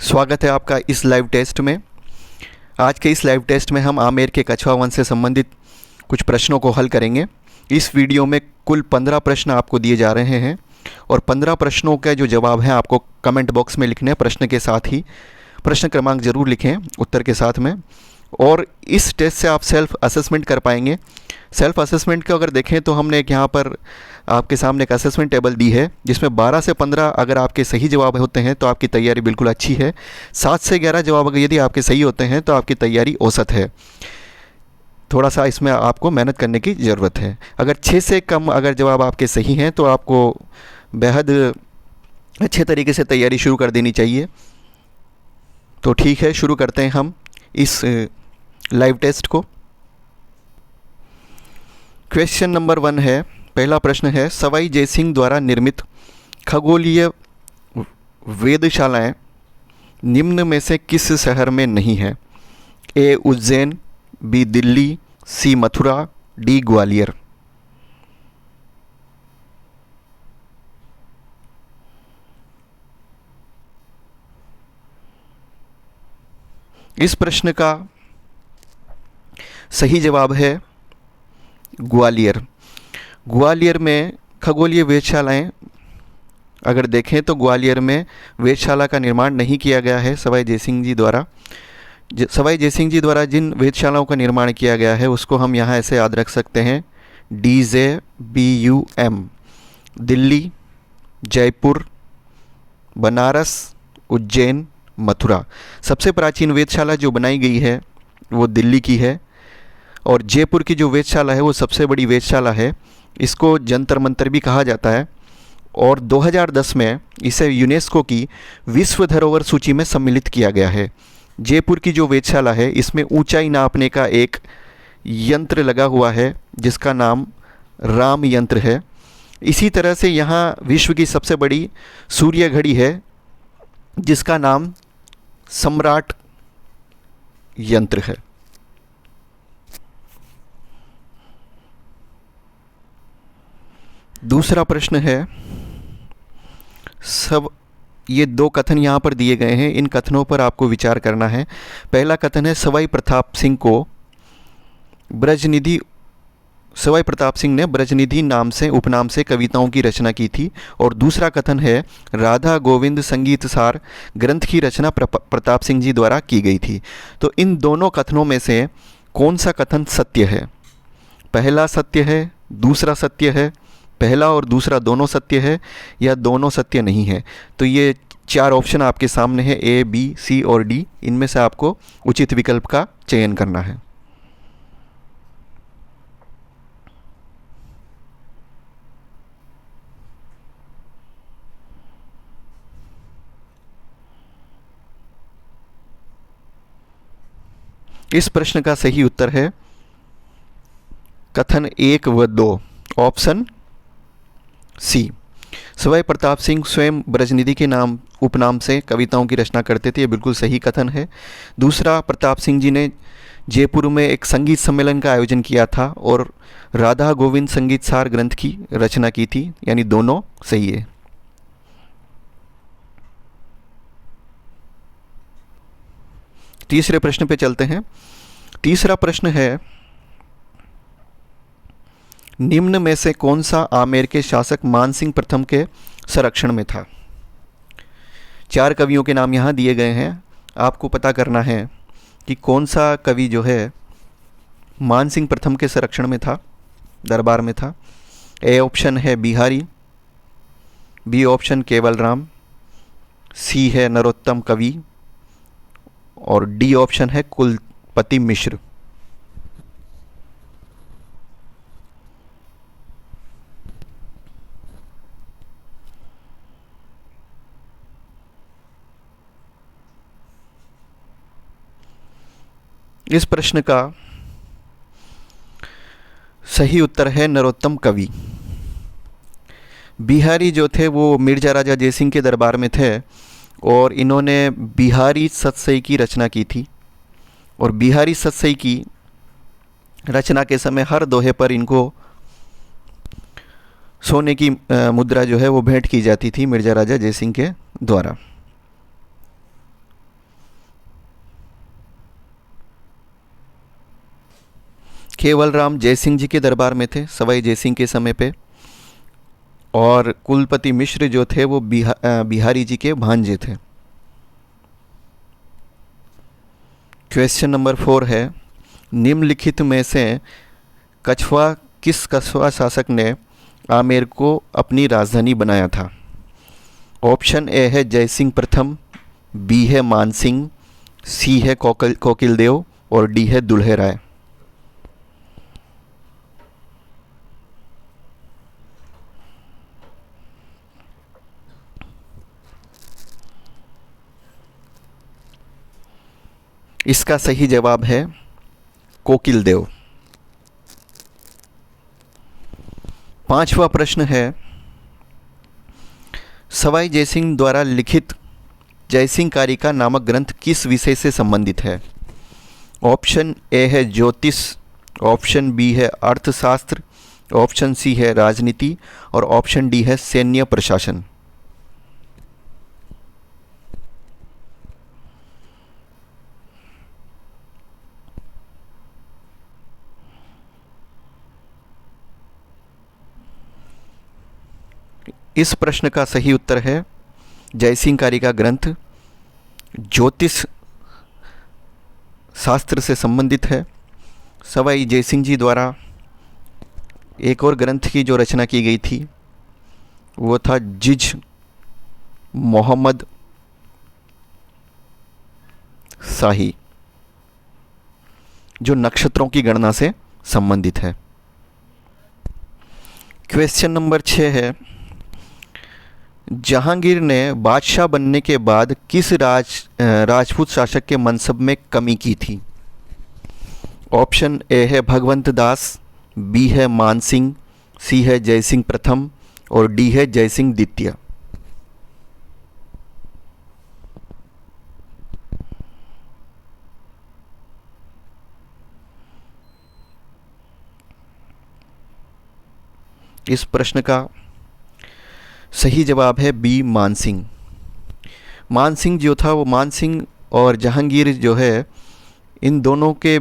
स्वागत है आपका इस लाइव टेस्ट में। आज के इस लाइव टेस्ट में हम आमेर के कछवा वन से संबंधित कुछ प्रश्नों को हल करेंगे। इस वीडियो में कुल 15 प्रश्न आपको दिए जा रहे हैं और 15 प्रश्नों के जो जवाब हैं आपको कमेंट बॉक्स में लिखने हैं। प्रश्न के साथ ही प्रश्न क्रमांक ज़रूर लिखें उत्तर के साथ में। और इस टेस्ट से आप सेल्फ असेसमेंट कर पाएंगे। सेल्फ असेसमेंट को अगर देखें तो हमने एक यहाँ पर आपके सामने एक असेसमेंट टेबल दी है, जिसमें 12 से 15 अगर आपके सही जवाब होते हैं तो आपकी तैयारी बिल्कुल अच्छी है। 7 से 11 जवाब अगर यदि आपके सही होते हैं तो आपकी तैयारी औसत है। थोड़ा सा इसमें आपको मेहनत करने की ज़रूरत है। अगर 6 से कम अगर जवाब आपके सही हैं तो आपको बेहद अच्छे तरीके से तैयारी शुरू कर देनी चाहिए। तो ठीक है, शुरू करते हैं हम इस लाइव टेस्ट को। क्वेश्चन नंबर 1 है, पहला प्रश्न है, सवाई जयसिंह द्वारा निर्मित खगोलीय वेधशालाएं निम्न में से किस शहर में नहीं है? ए उज्जैन, बी दिल्ली, सी मथुरा, डी ग्वालियर। इस प्रश्न का सही जवाब है ग्वालियर। ग्वालियर में खगोलीय वेधशालाएं अगर देखें तो ग्वालियर में वेधशाला का निर्माण नहीं किया गया है सवाई जयसिंह जी द्वारा। सवाई जयसिंह जी द्वारा जिन वेधशालाओं का निर्माण किया गया है उसको हम यहाँ ऐसे याद रख सकते हैं, DJBUM। दिल्ली, जयपुर, बनारस, उज्जैन, मथुरा। सबसे प्राचीन वेधशाला जो बनाई गई है वो दिल्ली की है और जयपुर की जो वेधशाला है वो सबसे बड़ी वेधशाला है। इसको जंतर मंतर भी कहा जाता है और 2010 में इसे यूनेस्को की विश्व धरोहर सूची में सम्मिलित किया गया है। जयपुर की जो वेधशाला है इसमें ऊंचाई नापने का एक यंत्र लगा हुआ है जिसका नाम राम यंत्र है। इसी तरह से यहाँ विश्व की सबसे बड़ी सूर्य घड़ी है जिसका नाम सम्राट यंत्र है। दूसरा प्रश्न है, ये 2 कथन यहाँ पर दिए गए हैं, इन कथनों पर आपको विचार करना है। पहला कथन है, सवाई प्रताप सिंह ने ब्रजनिधि नाम से उपनाम से कविताओं की रचना की थी। और दूसरा कथन है, राधा गोविंद संगीत सार ग्रंथ की रचना प्रताप सिंह जी द्वारा की गई थी। तो इन दोनों कथनों में से कौन सा कथन सत्य है? पहला सत्य है, दूसरा सत्य है, पहला और दूसरा दोनों सत्य है या दोनों सत्य नहीं है? तो ये 4 ऑप्शन आपके सामने है, A, B, C और D। इनमें से आपको उचित विकल्प का चयन करना है। इस प्रश्न का सही उत्तर है कथन 1 व 2, ऑप्शन सी। सवाई प्रताप सिंह स्वयं ब्रजनिधि के उपनाम से कविताओं की रचना करते थे, ये बिल्कुल सही कथन है। दूसरा, प्रताप सिंह जी ने जयपुर में एक संगीत सम्मेलन का आयोजन किया था और राधा गोविंद संगीत सार ग्रंथ की रचना की थी, यानी दोनों सही है। तीसरे प्रश्न पे चलते हैं। तीसरा प्रश्न है, निम्न में से कौन सा आमेर के शासक मानसिंह प्रथम के संरक्षण में था? 4 कवियों के नाम यहाँ दिए गए हैं। आपको पता करना है कि कौन सा कवि जो है मानसिंह प्रथम के संरक्षण में था, दरबार में था। ए ऑप्शन है बिहारी, बी ऑप्शन केवल राम, सी है नरोत्तम कवि और डी ऑप्शन है कुलपति मिश्र। इस प्रश्न का सही उत्तर है नरोत्तम कवि। बिहारी जो थे वो मिर्जा राजा जयसिंह के दरबार में थे और इन्होंने बिहारी सतसई की रचना की थी। और बिहारी सतसई की रचना के समय हर दोहे पर इनको सोने की मुद्रा जो है वो भेंट की जाती थी मिर्जा राजा जयसिंह के द्वारा। केवल राम जयसिंह जी के दरबार में थे सवाई जयसिंह के समय पे, और कुलपति मिश्र जो थे वो बिहारी जी के भांजे थे। क्वेश्चन नंबर 4 है, निम्नलिखित में से किस कछवा शासक ने आमेर को अपनी राजधानी बनाया था? ऑप्शन ए है जयसिंह प्रथम, बी है मानसिंह, सी है कोकिलदेव और डी है दुल्हे राय। इसका सही जवाब है कोकिलदेव। 5वां प्रश्न है, सवाई जयसिंह द्वारा लिखित जयसिंह कारिका नामक ग्रंथ किस विषय से संबंधित है? ऑप्शन ए है ज्योतिष, ऑप्शन बी है अर्थशास्त्र, ऑप्शन सी है राजनीति और ऑप्शन डी है सैन्य प्रशासन। इस प्रश्न का सही उत्तर है जयसिंह कारिका ग्रंथ ज्योतिष शास्त्र से संबंधित है। सवाई जयसिंह जी द्वारा एक और ग्रंथ की जो रचना की गई थी वो था जिज मोहम्मद शाही, जो नक्षत्रों की गणना से संबंधित है। क्वेश्चन नंबर 6 है, जहांगीर ने बादशाह बनने के बाद किस राजपूत शासक के मनसब में कमी की थी? ऑप्शन ए है भगवंत दास, बी है मानसिंह, सी है जयसिंह प्रथम और डी है जयसिंह द्वितीय। इस प्रश्न का सही जवाब है बी मानसिंह। मानसिंह जो था वो मानसिंह और जहांगीर जो है इन दोनों के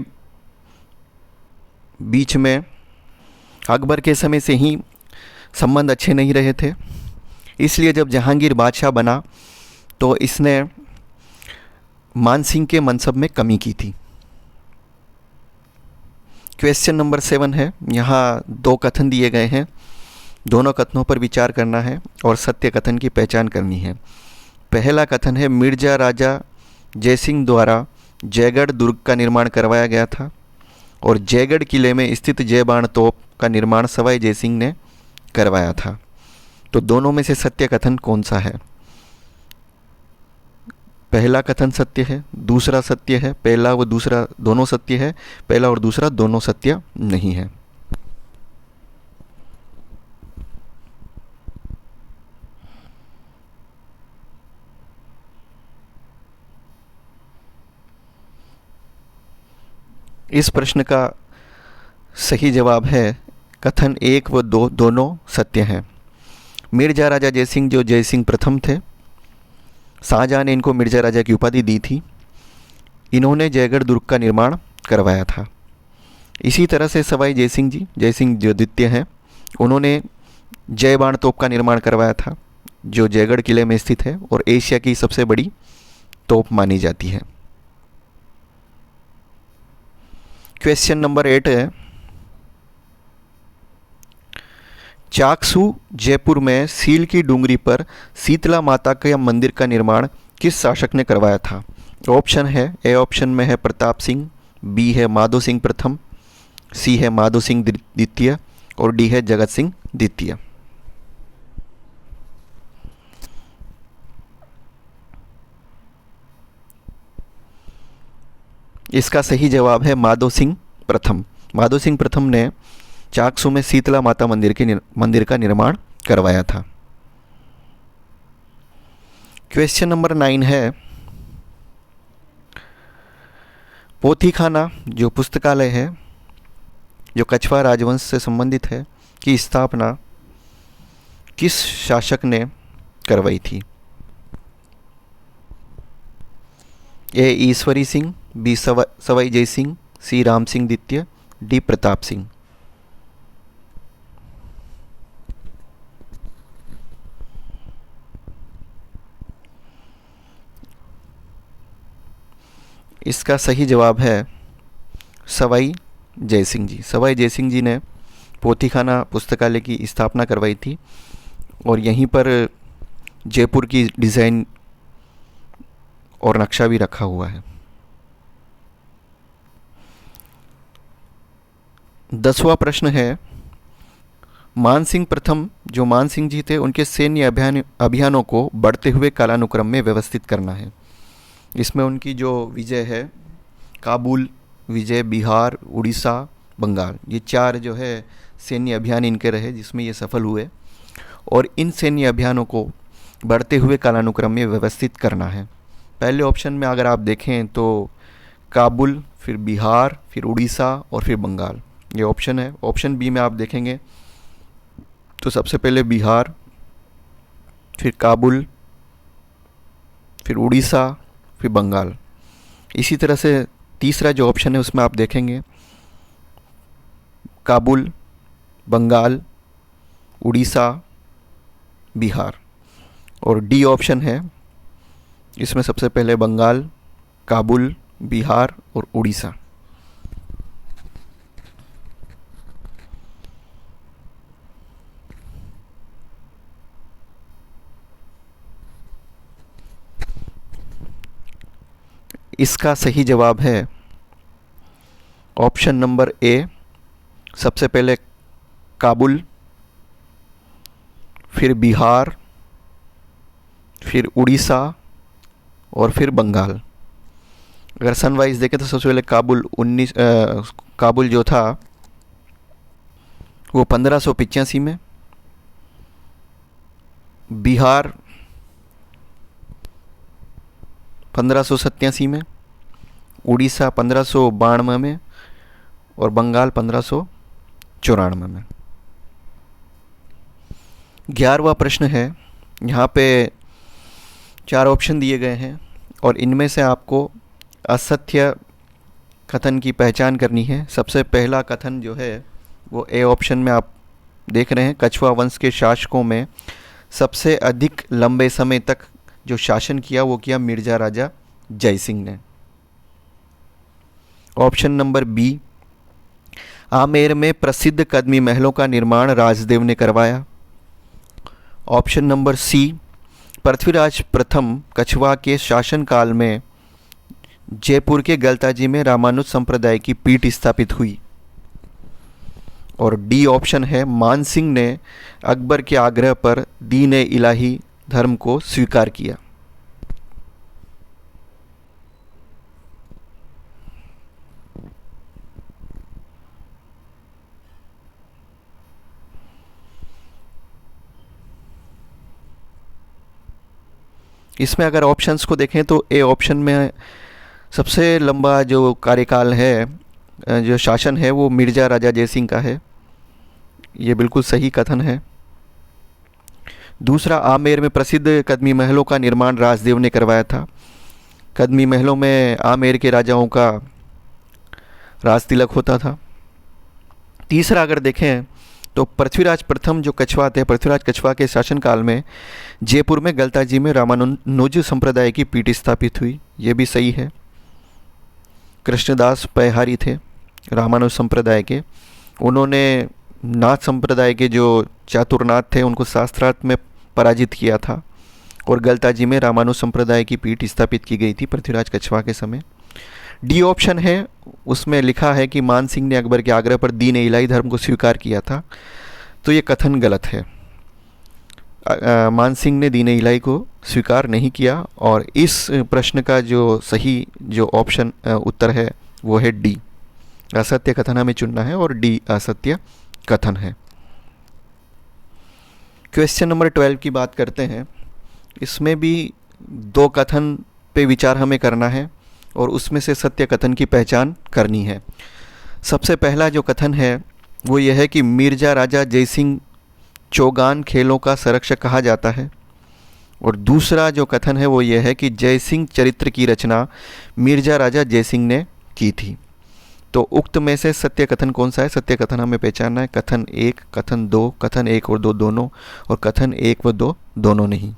बीच में अकबर के समय से ही संबंध अच्छे नहीं रहे थे, इसलिए जब जहांगीर बादशाह बना तो इसने मानसिंह के मनसब में कमी की थी। क्वेश्चन नंबर 7 है, यहाँ 2 कथन दिए गए हैं, दोनों कथनों पर विचार करना है और सत्य कथन की पहचान करनी है। पहला कथन है, मिर्जा राजा जयसिंह द्वारा जयगढ़ दुर्ग का निर्माण करवाया गया था और जयगढ़ किले में स्थित जयबाण तोप का निर्माण सवाई जयसिंह ने करवाया था। तो दोनों में से सत्य कथन कौन सा है? पहला कथन सत्य है, दूसरा सत्य है, पहला व दूसरा दोनों सत्य है, पहला और दूसरा दोनों सत्य नहीं है। इस प्रश्न का सही जवाब है कथन 1 व 2 दोनों सत्य हैं। मिर्जा राजा जयसिंह जो जयसिंह प्रथम थे, शाहजहां ने इनको मिर्जा राजा की उपाधि दी थी। इन्होंने जयगढ़ दुर्ग का निर्माण करवाया था। इसी तरह से सवाई जयसिंह जी, जयसिंह जो द्वितीय हैं, उन्होंने जयबाण तोप का निर्माण करवाया था जो जयगढ़ किले में स्थित है और एशिया की सबसे बड़ी तोप मानी जाती है। क्वेश्चन नंबर 8 है, चाकसू जयपुर में सील की डूंगरी पर शीतला माता के मंदिर का निर्माण किस शासक ने करवाया था? ऑप्शन है, ए ऑप्शन में है प्रताप सिंह, बी है माधो सिंह प्रथम, सी है माधो सिंह द्वितीय और डी है जगत सिंह द्वितीय। इसका सही जवाब है माधो सिंह प्रथम। माधो सिंह प्रथम ने चाकसू में शीतला माता मंदिर का निर्माण करवाया था। क्वेश्चन नंबर 9 है, पोथीखाना जो पुस्तकालय है जो कछवा राजवंश से संबंधित है की स्थापना किस शासक ने करवाई थी? ए ईश्वरी सिंह, बी सवाई जयसिंह, सी राम सिंह द्वितीय डी प्रताप सिंह। इसका सही जवाब है सवाई जयसिंह जी। सवाई जयसिंह जी ने पोथीखाना पुस्तकालय की स्थापना करवाई थी और यहीं पर जयपुर की डिज़ाइन और नक्शा भी रखा हुआ है। 10वां प्रश्न है, मानसिंह प्रथम जो मानसिंह जी थे उनके सैन्य अभियानों को बढ़ते हुए कालानुक्रम में व्यवस्थित करना है। इसमें उनकी जो विजय है, काबुल विजय, बिहार, उड़ीसा, बंगाल, ये 4 जो है सैन्य अभियान इनके रहे जिसमें ये सफल हुए। और इन सैन्य अभियानों को बढ़ते हुए कालानुक्रम में व्यवस्थित करना है। पहले ऑप्शन में अगर आप देखें तो काबुल, फिर बिहार, फिर उड़ीसा और फिर बंगाल, ये ऑप्शन है। ऑप्शन बी में आप देखेंगे तो सबसे पहले बिहार, फिर काबुल, फिर उड़ीसा, फिर बंगाल। इसी तरह से तीसरा जो ऑप्शन है उसमें आप देखेंगे काबुल, बंगाल, उड़ीसा, बिहार। और डी ऑप्शन है, इसमें सबसे पहले बंगाल, काबुल, बिहार और उड़ीसा। इसका सही जवाब है ऑप्शन नंबर ए, सबसे पहले काबुल, फिर बिहार, फिर उड़ीसा और फिर बंगाल। अगर सन वाइज देखें तो सबसे पहले काबुल जो था वो 1585 में, बिहार 1587 में, उड़ीसा 1592 में और बंगाल 1594 में। 11वां प्रश्न है, यहाँ पे 4 ऑप्शन दिए गए हैं और इनमें से आपको असत्य कथन की पहचान करनी है। सबसे पहला कथन जो है वो ए ऑप्शन में आप देख रहे हैं, कछवा वंश के शासकों में सबसे अधिक लंबे समय तक जो शासन किया वो किया मिर्जा राजा जयसिंह ने। ऑप्शन नंबर बी, आमेर में प्रसिद्ध कदमी महलों का निर्माण राजदेव ने करवाया। ऑप्शन नंबर सी, पृथ्वीराज प्रथम कछवा के शासनकाल में जयपुर के गलताजी में रामानुज संप्रदाय की पीठ स्थापित हुई। और डी ऑप्शन है, मानसिंह ने अकबर के आग्रह पर दीन ए इलाही धर्म को स्वीकार किया। इसमें अगर ऑप्शंस को देखें तो ए ऑप्शन में सबसे लंबा जो कार्यकाल है, जो शासन है वो मिर्जा राजा जयसिंह का है। ये बिल्कुल सही कथन है। दूसरा, आमेर में प्रसिद्ध कदमी महलों का निर्माण राजदेव ने करवाया था। कदमी महलों में आमेर के राजाओं का राज तिलक होता था। तीसरा, अगर देखें तो पृथ्वीराज प्रथम जो कछवा थे, पृथ्वीराज कछवा के शासनकाल में जयपुर में गलताजी में रामानुज संप्रदाय की पीठ स्थापित हुई। ये भी सही है। कृष्णदास पैहारी थे रामानुज संप्रदाय के, उन्होंने नाथ संप्रदाय के जो चातुर्नाथ थे उनको शास्त्रार्थ में पराजित किया था और गलताजी में रामानुज संप्रदाय की पीठ स्थापित की गई थी पृथ्वीराज कछवा के समय। डी ऑप्शन है, उसमें लिखा है कि मानसिंह ने अकबर के आग्रह पर दीन ए इलाही धर्म को स्वीकार किया था, तो ये कथन गलत है। मानसिंह ने दीन ए इलाही को स्वीकार नहीं किया और इस प्रश्न का जो सही जो ऑप्शन उत्तर है वो है डी, असत्य कथन हमें चुनना है और डी असत्य कथन है। क्वेश्चन नंबर 12 की बात करते हैं। इसमें भी 2 कथन पे विचार हमें करना है और उसमें से सत्य कथन की पहचान करनी है। सबसे पहला जो कथन है वो यह है कि मिर्जा राजा जयसिंह चौगान खेलों का संरक्षक कहा जाता है। और दूसरा जो कथन है वो यह है कि जयसिंह चरित्र की रचना मिर्जा राजा जयसिंह ने की थी। तो उक्त में से सत्य कथन कौन सा है? सत्य कथन हमें पहचानना है। कथन 1, कथन 2, कथन 1 और 2 दोनों, और कथन 1 व 2 दोनों नहीं।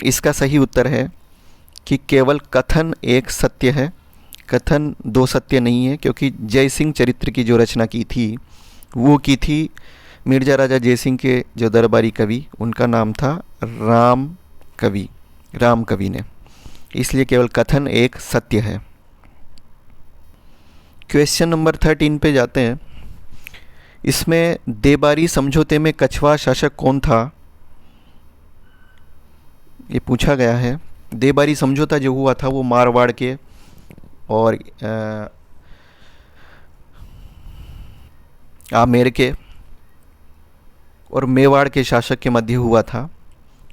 इसका सही उत्तर है कि केवल कथन 1 सत्य है, कथन 2 सत्य नहीं है, क्योंकि जय सिंह चरित्र की जो रचना की थी वो की थी मिर्जा राजा जय सिंह के जो दरबारी कवि, उनका नाम था राम कवि, राम कवि ने। इसलिए केवल कथन 1 सत्य है। क्वेश्चन नंबर 13 पे जाते हैं। इसमें देबारी समझौते में कछवा शासक कौन था, ये पूछा गया है। देबारी समझौता जो हुआ था वो मारवाड़ के और आमेर के और मेवाड़ के शासक के मध्य हुआ था।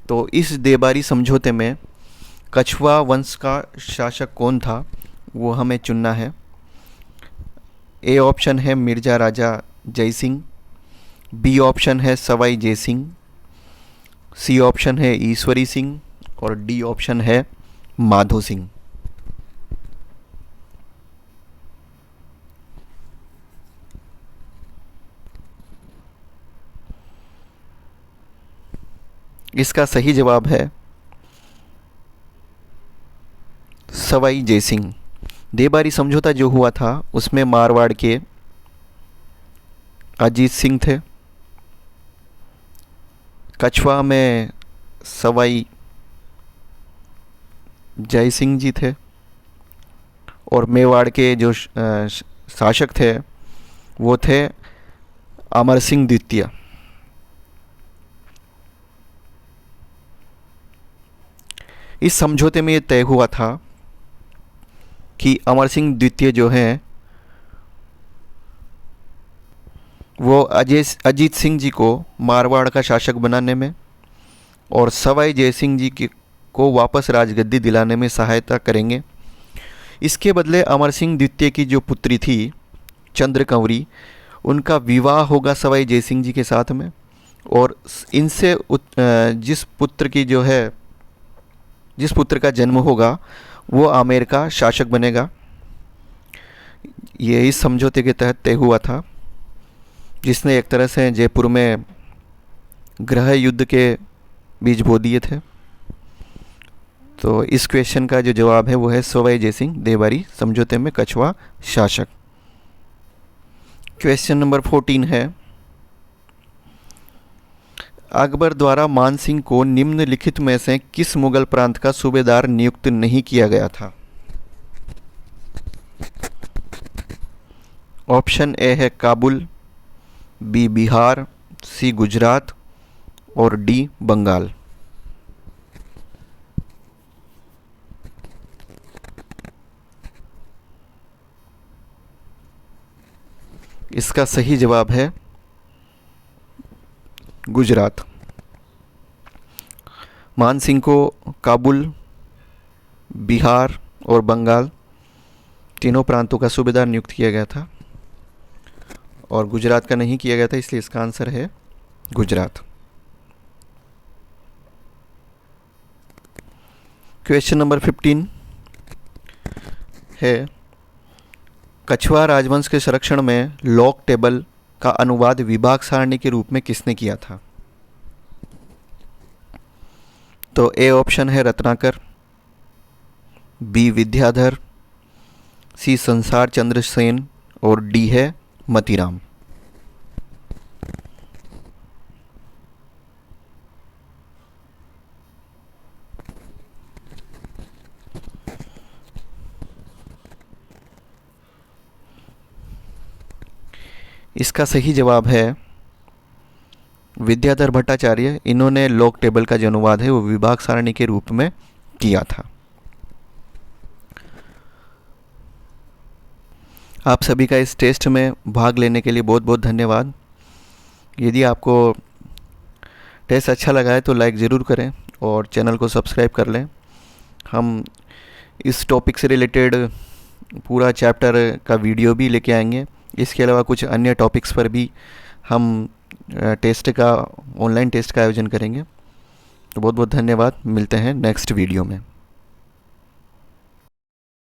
तो इस देबारी समझौते में कछवा वंश का शासक कौन था वो हमें चुनना है। ए ऑप्शन है मिर्जा राजा जय सिंह, बी ऑप्शन है सवाई जय सिंह, सी ऑप्शन है ईश्वरी सिंह और डी ऑप्शन है माधो सिंह। इसका सही जवाब है सवाई जय सिंह। देबारी समझौता जो हुआ था उसमें मारवाड़ के अजीत सिंह थे, कछवा में सवाई जय सिंह जी थे और मेवाड़ के जो शासक थे वो थे अमर सिंह द्वितीय। इस समझौते में ये तय हुआ था कि अमर सिंह द्वितीय जो हैं वो अजीत सिंह जी को मारवाड़ का शासक बनाने में और सवाई जय सिंह जी को वापस राजगद्दी दिलाने में सहायता करेंगे। इसके बदले अमर सिंह द्वितीय की जो पुत्री थी चंद्रकंवरी, उनका विवाह होगा सवाई जय सिंह जी के साथ में, और इनसे जिस पुत्र का जन्म होगा वो आमेर का शासक बनेगा। ये इस समझौते के तहत तय हुआ था, जिसने एक तरह से जयपुर में गृह युद्ध के बीज बो दिए थे। तो इस क्वेश्चन का जो जवाब है वो है सवाई जय सिंह देबारी समझौते में कछवा शासक। क्वेश्चन नंबर 14 है, अकबर द्वारा मान सिंह को निम्नलिखित में से किस मुगल प्रांत का सूबेदार नियुक्त नहीं किया गया था? ऑप्शन ए है काबुल, बी बिहार, सी गुजरात और डी बंगाल। इसका सही जवाब है गुजरात। मान सिंह को काबुल, बिहार और बंगाल तीनों प्रांतों का सूबेदार नियुक्त किया गया था और गुजरात का नहीं किया गया था, इसलिए इसका आंसर है गुजरात। क्वेश्चन नंबर 15 है, कछवा राजवंश के संरक्षण में लॉक टेबल का अनुवाद विभाग सारणी के रूप में किसने किया था? तो ए ऑप्शन है रत्नाकर, बी विद्याधर, सी संसार चंद्र सेन और डी है मतीराम। इसका सही जवाब है विद्याधर भट्टाचार्य। इन्होंने लॉक टेबल का जो अनुवाद है वो विभाग सारणी के रूप में किया था। आप सभी का इस टेस्ट में भाग लेने के लिए बहुत बहुत धन्यवाद। यदि आपको टेस्ट अच्छा लगा है तो लाइक ज़रूर करें और चैनल को सब्सक्राइब कर लें। हम इस टॉपिक से रिलेटेड पूरा चैप्टर का वीडियो भी लेके आएंगे। इसके अलावा कुछ अन्य टॉपिक्स पर भी हम टेस्ट का ऑनलाइन टेस्ट का आयोजन करेंगे। तो बहुत बहुत धन्यवाद, मिलते हैं नेक्स्ट वीडियो में।